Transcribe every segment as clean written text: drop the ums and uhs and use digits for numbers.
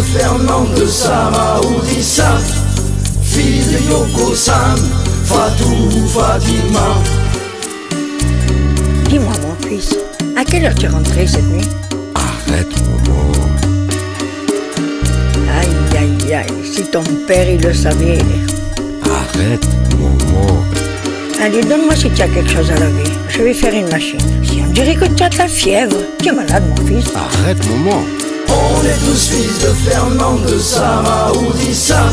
Fernand, de Sarah Oudissa, fille de Yoko San, Fatou, Fatima. Dis-moi mon fils, à quelle heure tu es rentré cette nuit? Arrête, Momo. Aïe aïe aïe, si ton père il le savait. Arrête, Momo. Allez, donne-moi si tu as quelque chose à laver. Je vais faire une machine. Si on dirait que tu as de la fièvre. Tu es malade mon fils. Arrête, Momo. On est tous fils de Fernand, de Sarah Oudissa,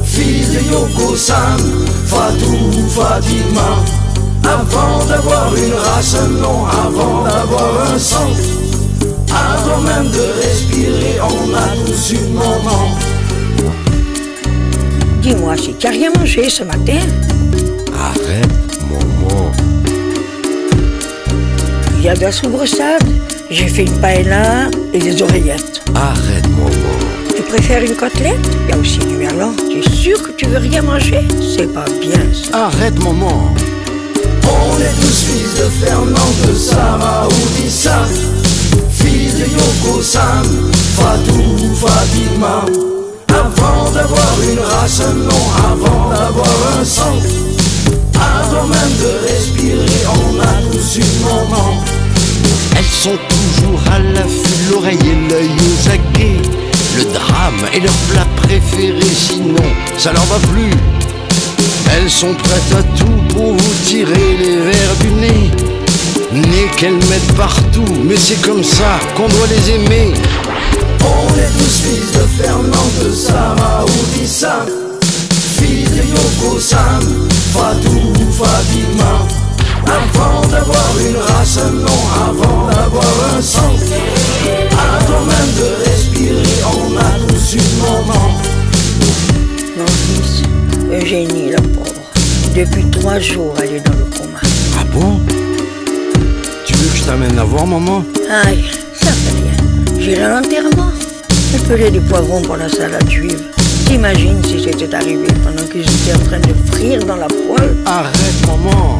fils de Yoko San, Fatou, Fatima. Avant d'avoir une race, un nom, avant d'avoir un sang, avant même de respirer, on a tous eu maman. Dis-moi si tu n'as rien mangé ce matin. Arrête, Momo. Il y a de la soubresalade. J'ai fait une paella et des oreillettes. Arrête, Momo. Tu préfères une côtelette? Il y a aussi du merlan. Tu es sûr que tu veux rien manger? C'est pas bien ça. Arrête, Momo. On est tous fils de Fernand, de Sarah Oudissa, fils de Yoko San, Fatou, Fatima. Avant d'avoir une race, un nom, avant d'avoir un sang, avant même de respirer, on a tous eu maman. Elles sont toujours à l'affût, l'oreille et l'œil aux aguets. Le drame est leur plat préféré, sinon ça leur va plus. Elles sont prêtes à tout pour vous tirer les vers du nez. Nez qu'elles mettent partout, mais c'est comme ça qu'on doit les aimer. On est tous fils de Fernand, de Sarah Oudissa, fils de Yoko San, Fatou, Fatima. Avant d'avoir une race, un nom, avant d'avoir un sang, avant même de respirer, on a tous eu maman. Mon fils, Eugénie la pauvre, depuis 3 jours elle est dans le coma. Ah bon? Tu veux que je t'amène la voir, maman? Aïe, ça fait rien. J'irai à l'enterrement. Je pelais des poivrons pour la salade juive. T'imagines si c'était arrivé pendant qu'ils étaient en train de frire dans la poêle? Arrête, maman.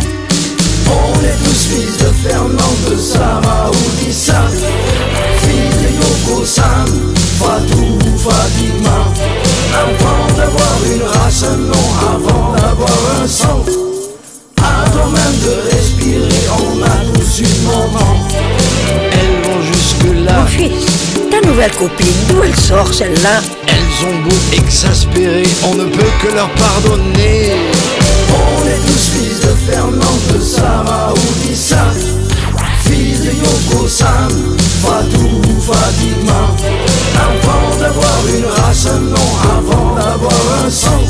On est tous fils de Fernand, de Sarah Oudissa, fils de Yoko San, Fatou, Fatima. Avant d'avoir une race, un nom, avant d'avoir un sang, avant même de respirer, on a tous eu maman. Elles vont jusque-là. Mon fils, ta nouvelle copine, d'où elle sort celle-là? Elles ont beau exaspérer, on ne peut que leur pardonner. On est tous fils de Fernand, de Sarah Oudissa, fils de Yoko San, Fatou, Fatima. Avant d'avoir une race, un nom, avant d'avoir un sang,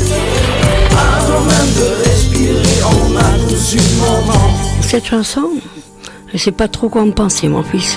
avant même de respirer, on a tous eu maman. Cette chanson, je sais pas trop quoi en penser, mon fils.